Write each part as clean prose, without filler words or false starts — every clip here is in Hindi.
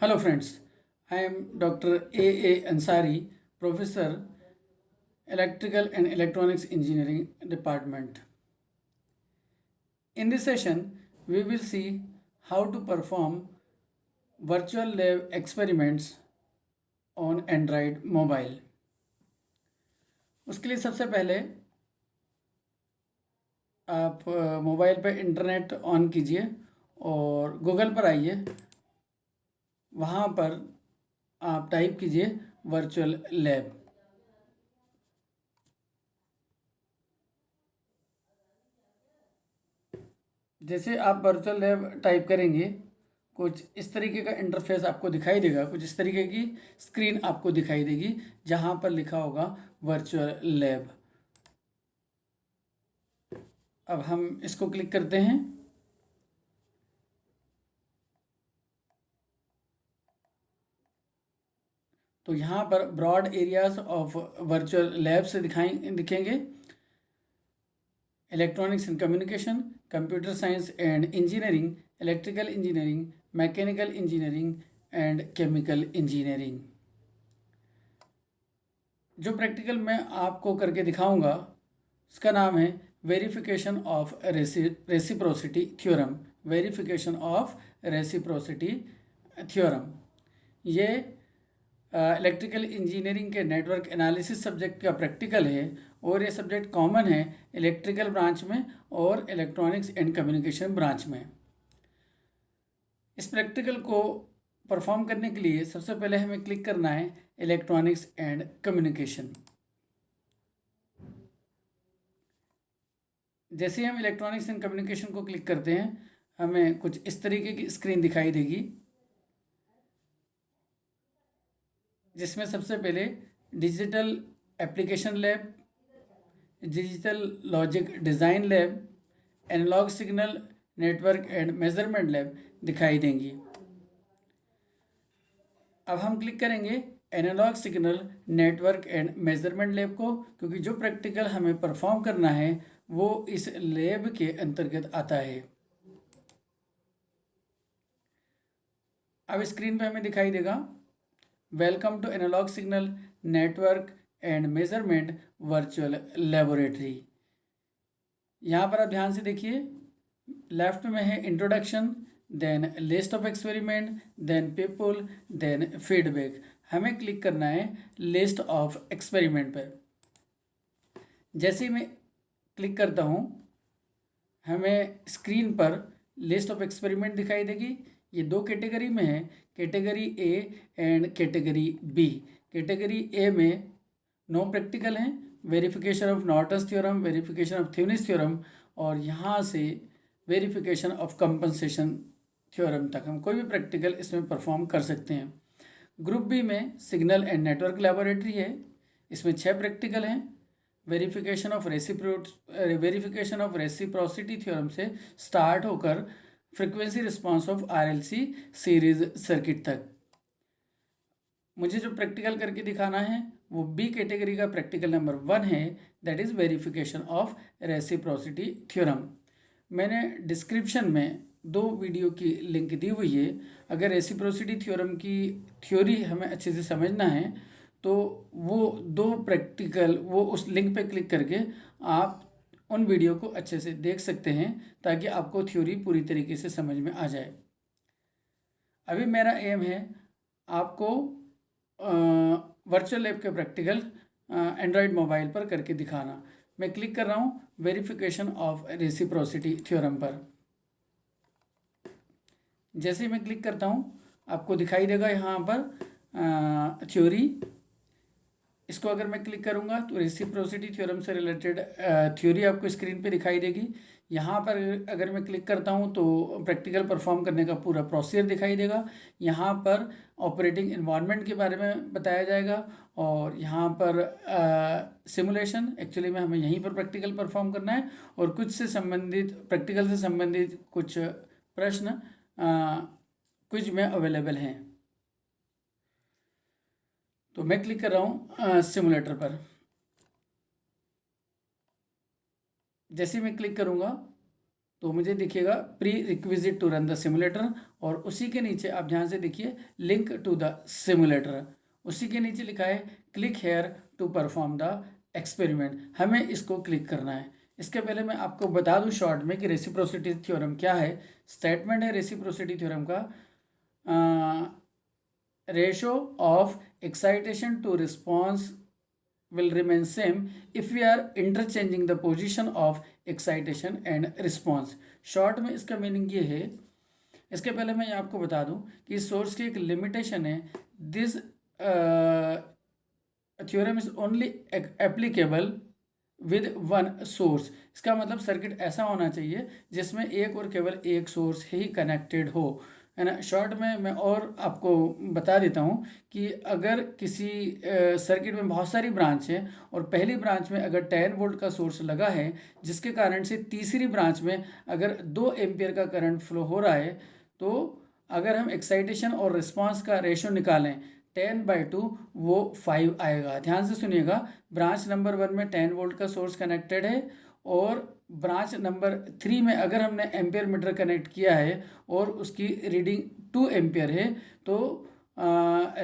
Hello friends, I am Dr. A. Ansari, Professor, Electrical and Electronics Engineering Department. In this session, we will see how to perform virtual lab experiments on Android mobile. उसके लिए सबसे पहले आप मोबाइल पे इंटरनेट ऑन कीजिए और गूगल पर आइए। वहाँ पर आप टाइप कीजिए वर्चुअल लैब। जैसे आप वर्चुअल लैब टाइप करेंगे कुछ इस तरीके का इंटरफेस आपको दिखाई देगा, कुछ इस तरीके की स्क्रीन आपको दिखाई देगी जहाँ पर लिखा होगा वर्चुअल लैब। अब हम इसको क्लिक करते हैं। तो यहाँ पर broad areas of virtual lab से दिखेंगे electronics and communication, computer science and engineering, electrical engineering, mechanical engineering and chemical engineering. जो प्रैक्टिकल मैं आपको करके दिखाऊंगा उसका नाम है verification of reciprocity theorem. Verification of reciprocity theorem ये इलेक्ट्रिकल इंजीनियरिंग के नेटवर्क एनालिसिस सब्जेक्ट का प्रैक्टिकल है और ये सब्जेक्ट कॉमन है इलेक्ट्रिकल ब्रांच में और इलेक्ट्रॉनिक्स एंड कम्युनिकेशन ब्रांच में। इस प्रैक्टिकल को परफॉर्म करने के लिए सबसे पहले हमें क्लिक करना है इलेक्ट्रॉनिक्स एंड कम्युनिकेशन। जैसे ही हम इलेक्ट्रॉनिक्स एंड कम्युनिकेशन को क्लिक करते हैं हमें कुछ इस तरीके की स्क्रीन दिखाई देगी जिसमें सबसे पहले digital application lab, digital logic design lab, analog signal network and measurement lab दिखाई देंगी। अब हम क्लिक करेंगे analog signal network and measurement lab को, क्योंकि जो प्रैक्टिकल हमें परफॉर्म करना है वो इस लैब के अंतर्गत आता है। अब स्क्रीन पे हमें दिखाई देगा welcome to analog signal network and measurement virtual laboratory. यहाँ पर आप ध्यान से देखिए, लेफ्ट में है introduction, then list of experiment, then people, then feedback. हमें क्लिक करना है लिस्ट ऑफ एक्सपेरिमेंट पर। जैसे ही मैं क्लिक करता हूँ हमें स्क्रीन पर लिस्ट ऑफ एक्सपेरिमेंट दिखाई देगी। ये दो कैटेगरी में है, category A and category B. Category A में नो प्रैक्टिकल हैं, verification of Norton's theorem, verification of Thevenin's theorem और यहाँ से वेरिफिकेशन ऑफ कंपनसेशन थ्योरम तक हम कोई भी प्रैक्टिकल इसमें परफॉर्म कर सकते हैं। ग्रुप बी में सिग्नल एंड नेटवर्क लैबोरेटरी है, इसमें 6 प्रैक्टिकल हैं। वेरिफिकेशन ऑफ रेसिप्रोसिटी थ्योरम से स्टार्ट होकर frequency response of RLC series circuit तक। मुझे जो प्रैक्टिकल करके दिखाना है वो बी कैटेगरी का प्रैक्टिकल नंबर 1 है, that is verification of reciprocity theorem. मैंने डिस्क्रिप्शन में 2 वीडियो की लिंक दी हुई है। अगर रेसिप्रोसिटी थ्योरम की थ्योरी हमें अच्छे से समझना है तो वो 2 प्रैक्टिकल वो उस लिंक पे क्लिक करके आप उन वीडियो को अच्छे से देख सकते हैं ताकि आपको थ्योरी पूरी तरीके से समझ में आ जाए। अभी मेरा एम है आपको वर्चुअल लैब के प्रैक्टिकल एंड्रॉयड मोबाइल पर करके दिखाना। मैं क्लिक कर रहा हूँ वेरिफिकेशन ऑफ रेसिप्रोसिटी थ्योरम पर। जैसे ही मैं क्लिक करता हूँ आपको दिखाई देगा यहाँ पर थ्योरी। इसको अगर मैं क्लिक करूँगा तो रेसिप्रोसिटी थ्योरम से रिलेटेड थ्योरी आपको स्क्रीन पे दिखाई देगी। यहाँ पर अगर मैं क्लिक करता हूँ तो प्रैक्टिकल परफॉर्म करने का पूरा प्रोसीजर दिखाई देगा। यहाँ पर ऑपरेटिंग इन्वायरमेंट के बारे में बताया जाएगा और यहाँ पर सिमुलेशन, एक्चुअली में हमें यहीं पर प्रैक्टिकल परफॉर्म करना है और कुछ से संबंधित प्रैक्टिकल से संबंधित कुछ प्रश्न क्विज में अवेलेबल हैं। तो मैं क्लिक कर रहा हूँ सिमुलेटर पर। जैसे मैं क्लिक करूँगा तो मुझे दिखेगा prerequisite to run the simulator, और उसी के नीचे आप ध्यान से देखिए लिंक टू द सिमुलेटर, उसी के नीचे लिखा है click here to perform the experiment. हमें इसको क्लिक करना है। इसके पहले मैं आपको बता दूं शॉर्ट में कि रेसिप्रोसिटी थ्योरम क्या है। स्टेटमेंट है रेसिप्रोसिटी थ्योरम का, ratio of excitation to response will remain same if we are interchanging the position of excitation and response। Short में इसका मीनिंग ये है, इसके पहले मैं आपको बता दूं कि इस सोर्स की एक लिमिटेशन है। This theorem is only applicable with one source. इसका मतलब सर्किट ऐसा होना चाहिए जिसमें एक और केवल एक सोर्स ही कनेक्टेड हो, है ना। शॉर्ट में मैं और आपको बता देता हूँ कि अगर किसी सर्किट में बहुत सारी ब्रांच है और पहली ब्रांच में अगर 10 वोल्ट का सोर्स लगा है, जिसके कारण से तीसरी ब्रांच में अगर 2 एम्पियर का करंट फ्लो हो रहा है, तो अगर हम एक्साइटेशन और रिस्पांस का रेशो निकालें 10/2 वो 5 आएगा। ध्यान से सुनिएगा, ब्रांच नंबर 1 में 10 वोल्ट का सोर्स कनेक्टेड है और ब्रांच नंबर 3 में अगर हमने एम्पियर मीटर कनेक्ट किया है और उसकी रीडिंग 2 एम्पियर है, तो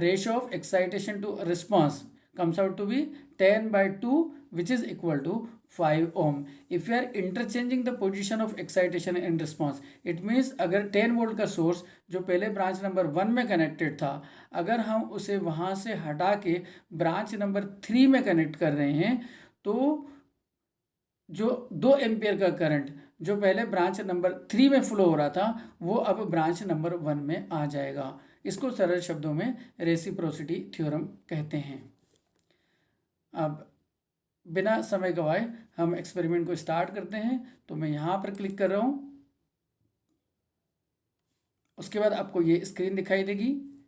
ratio of excitation to response comes out to be 10/2 which is equal to 5 ohm। if we are interchanging the position of excitation and response, it means अगर 10 वोल्ट का सोर्स जो पहले ब्रांच नंबर 1 में कनेक्टेड था, अगर हम उसे वहाँ से हटा के ब्रांच नंबर 3 में कनेक्ट कर रहे हैं, तो जो 2 एम्पियर का करंट जो पहले ब्रांच नंबर 3 में फ्लो हो रहा था, वो अब ब्रांच नंबर 1 में आ जाएगा। इसको सरल शब्दों में रेसिप्रोसिटी थ्योरम कहते हैं। अब बिना समय गवाए हम एक्सपेरिमेंट को स्टार्ट करते हैं। तो मैं यहाँ पर क्लिक कर रहा हूँ, उसके बाद आपको ये स्क्रीन दिखाई देगी।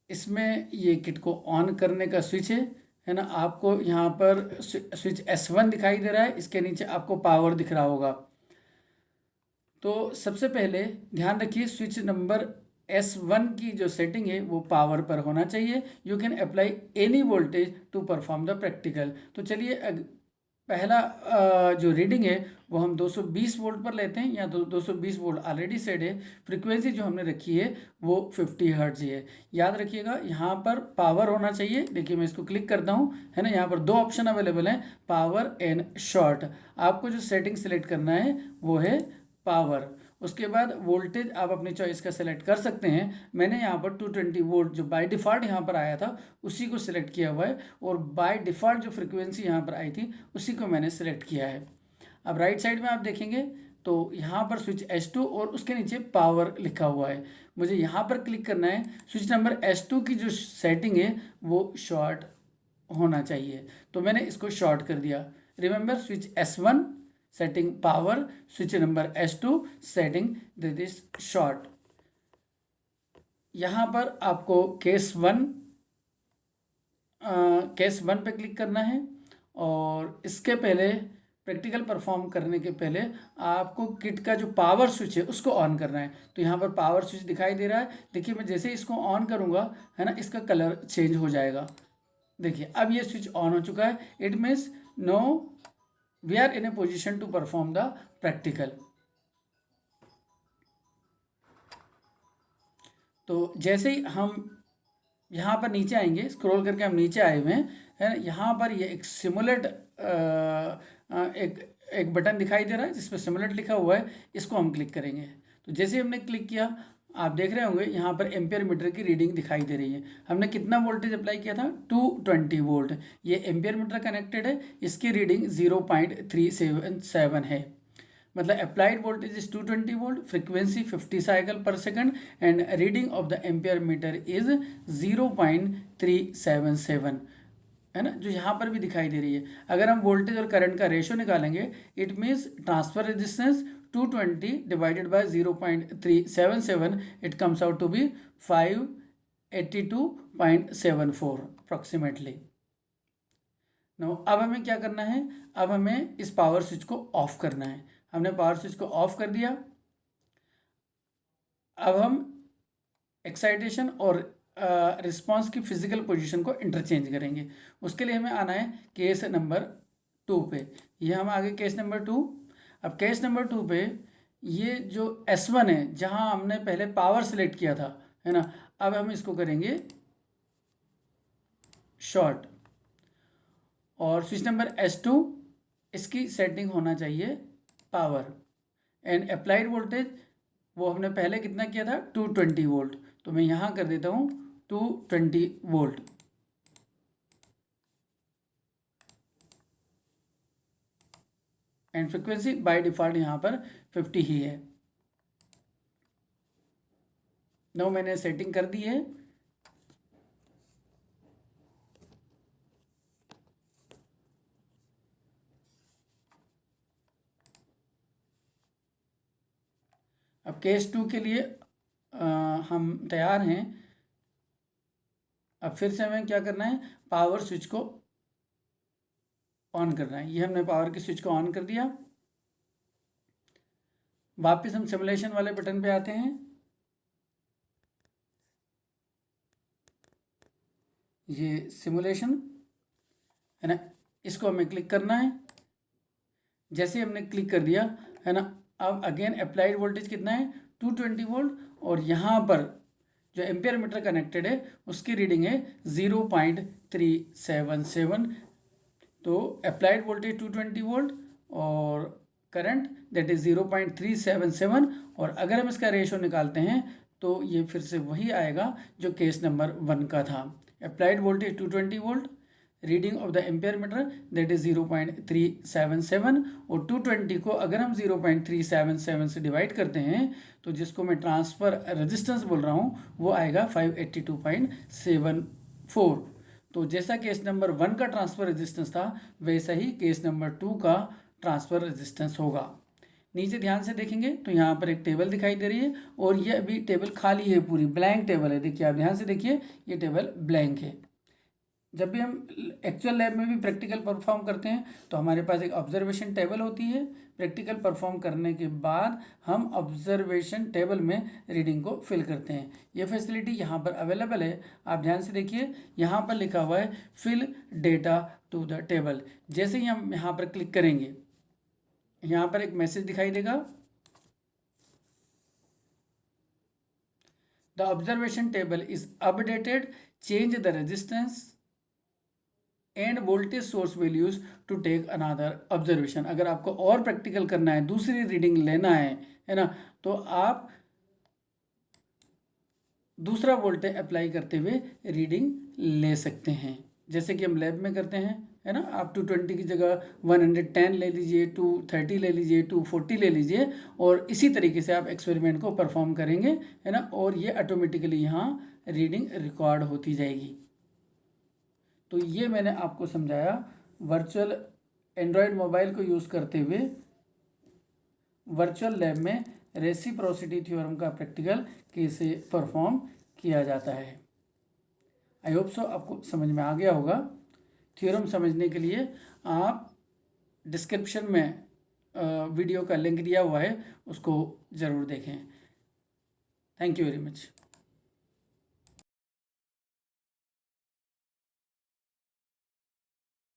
इसमें ये किट को ऑन करने का स्विच है ना। आपको यहाँ पर स्विच S1 दिखाई दे रहा है, इसके नीचे आपको पावर दिख रहा होगा। तो सबसे पहले ध्यान रखिए स्विच नंबर S1 की जो सेटिंग है वो पावर पर होना चाहिए। You can apply any voltage to perform the practical. तो चलिए पहला जो रीडिंग है वो हम 220 वोल्ट पर लेते हैं। यहाँ 220 वोल्ट ऑलरेडी सेट है। फ्रीक्वेंसी जो हमने रखी है वो 50 हर्ट्ज है। याद रखिएगा यहाँ पर पावर होना चाहिए। देखिए मैं इसको क्लिक करता हूँ, है ना। यहाँ पर 2 ऑप्शन अवेलेबल हैं, पावर एंड शॉर्ट। आपको जो सेटिंग सेलेक्ट करना है वो है पावर। उसके बाद वोल्टेज आप अपनी चॉइस का सिलेक्ट कर सकते हैं। मैंने यहाँ पर 220 वोल्ट जो बाय डिफ़ॉल्ट यहाँ पर आया था उसी को सिलेक्ट किया हुआ है, और बाय डिफ़ॉल्ट जो फ्रीक्वेंसी यहाँ पर आई थी उसी को मैंने सिलेक्ट किया है। अब राइट साइड में आप देखेंगे तो यहाँ पर स्विच S2 और उसके नीचे पावर लिखा हुआ है। मुझे यहाँ पर क्लिक करना है। स्विच नंबर S2 की जो सेटिंग है वो शॉर्ट होना चाहिए, तो मैंने इसको शॉर्ट कर दिया। Remember switch S1 setting power, switch number S2 setting that is short. यहाँ पर आपको केस 1 पे क्लिक करना है, और इसके पहले प्रैक्टिकल परफॉर्म करने के पहले आपको किट का जो पावर स्विच है उसको ऑन करना है। तो यहाँ पर पावर स्विच दिखाई दे रहा है। देखिए मैं जैसे इसको ऑन करूँगा, है ना, इसका कलर चेंज हो जाएगा। देखिए अब ये स्विच ऑन हो चुका है। It means no we are in a position to perform the practical. तो जैसे ही हम यहाँ पर नीचे आएंगे, स्क्रॉल करके हम नीचे आए हुए हैं, है ना। यहाँ पर ये एक सिमुलेट एक बटन दिखाई दे रहा है जिस पर सिमुलेट लिखा हुआ है, इसको हम क्लिक करेंगे। तो जैसे हमने क्लिक किया, आप देख रहे होंगे यहाँ पर एम्पियर मीटर की रीडिंग दिखाई दे रही है। हमने कितना वोल्टेज अप्लाई किया था? 220 वोल्ट। ये एम्पियर मीटर कनेक्टेड है, इसकी रीडिंग 0.377 है। मतलब applied voltage is 220 volt, frequency 50 cycle per second, and reading of the ampere meter is 0.377, है ना, जो यहाँ पर भी दिखाई दे रही है। अगर हम वोल्टेज और करंट का रेशो निकालेंगे, it means transfer resistance 220 divided by 0.377, it comes out to be 582.74 approximately. No, अब हमें क्या करना है? अब हमें इस पावर स्विच को ऑफ करना है। हमने पावर स्विच को ऑफ कर दिया। अब हम एक्साइटेशन और रिस्पांस की फिजिकल पोजीशन को इंटरचेंज करेंगे। उसके लिए हमें आना है केस नंबर 2 पे। ये हम आगे केस नंबर 2। अब केस नंबर 2 पे ये जो S1 है, जहाँ हमने पहले पावर सेलेक्ट किया था, है ना, अब हम इसको करेंगे शॉर्ट। और स्विच नंबर S2, इसकी सेटिंग होना चाहिए पावर। एंड अप्लाइड वोल्टेज वो हमने पहले कितना किया था, 220 वोल्ट, तो मैं यहाँ कर देता हूँ 220 volt. And frequency by default यहाँ पर 50 ही है। नो मैंने सेटिंग कर दी है। अब केस 2 के लिए हम तैयार हैं। अब फिर से हमें क्या करना है, पावर स्विच को ऑन करना है। ये हमने पावर के स्विच को ऑन कर दिया। वापस हम सिमुलेशन वाले बटन पे आते हैं। ये सिमुलेशन है ना, इसको हमें क्लिक करना है। जैसे हमने क्लिक कर दिया है ना, अब अगेन अप्लाइड वोल्टेज कितना है, 220 वोल्ट, और यहाँ पर जो एम्पियर मीटर कनेक्टेड है उसकी रीडिंग है 0.377। तो अप्लाइड वोल्टेज 220 वोल्ट और करंट दैट इज 0.377। और अगर हम इसका रेशो निकालते हैं तो ये फिर से वही आएगा जो केस नंबर 1 का था। Applied voltage 220 volt, reading of the ampere meter that is 0.377। और 220 को अगर हम 0.377 से डिवाइड करते हैं तो जिसको मैं ट्रांसफ़र रेजिस्टेंस बोल रहा हूँ वो आएगा 582.74। तो जैसा केस नंबर 1 का ट्रांसफ़र रेजिस्टेंस था वैसा ही केस नंबर 2 का ट्रांसफ़र रेजिस्टेंस होगा। नीचे ध्यान से देखेंगे तो यहाँ पर एक टेबल दिखाई दे रही है और ये अभी टेबल खाली है, पूरी ब्लैंक टेबल है। देखिए आप ध्यान से देखिए, ये टेबल ब्लैंक है। जब भी हम एक्चुअल लैब में भी प्रैक्टिकल परफॉर्म करते हैं तो हमारे पास एक ऑब्जर्वेशन टेबल होती है। प्रैक्टिकल परफॉर्म करने के बाद हम ऑब्जर्वेशन टेबल में रीडिंग को फिल करते हैं। ये फैसिलिटी यहाँ पर अवेलेबल है। आप ध्यान से देखिए, यहाँ पर लिखा हुआ है fill data to the table. जैसे ही हम यहाँ पर क्लिक करेंगे, यहाँ पर एक मैसेज दिखाई देगा, the observation table is updated, change the resistance and voltage source values to take another observation. अगर आपको और प्रैक्टिकल करना है, दूसरी रीडिंग लेना है ना, तो आप दूसरा वोल्टेज अप्लाई करते हुए रीडिंग ले सकते हैं, जैसे कि हम लैब में करते हैं, है ना। आप 220 की जगह 110 ले लीजिए, 230 ले लीजिए, 240 ले लीजिए, और इसी तरीके से आप एक्सपेरिमेंट को परफॉर्म करेंगे, है ना, और ये ऑटोमेटिकली यहाँ रीडिंग रिकॉर्ड होती जाएगी। तो ये मैंने आपको समझाया वर्चुअल एंड्रॉयड मोबाइल को यूज़ करते हुए वर्चुअल लैब में रेसिप्रोसिटी थ्योरम का प्रैक्टिकल कैसे परफॉर्म किया जाता है। आई होप सो आपको समझ में आ गया होगा। थ्योरम समझने के लिए आप डिस्क्रिप्शन में वीडियो का लिंक दिया हुआ है, उसको ज़रूर देखें। Thank you very much.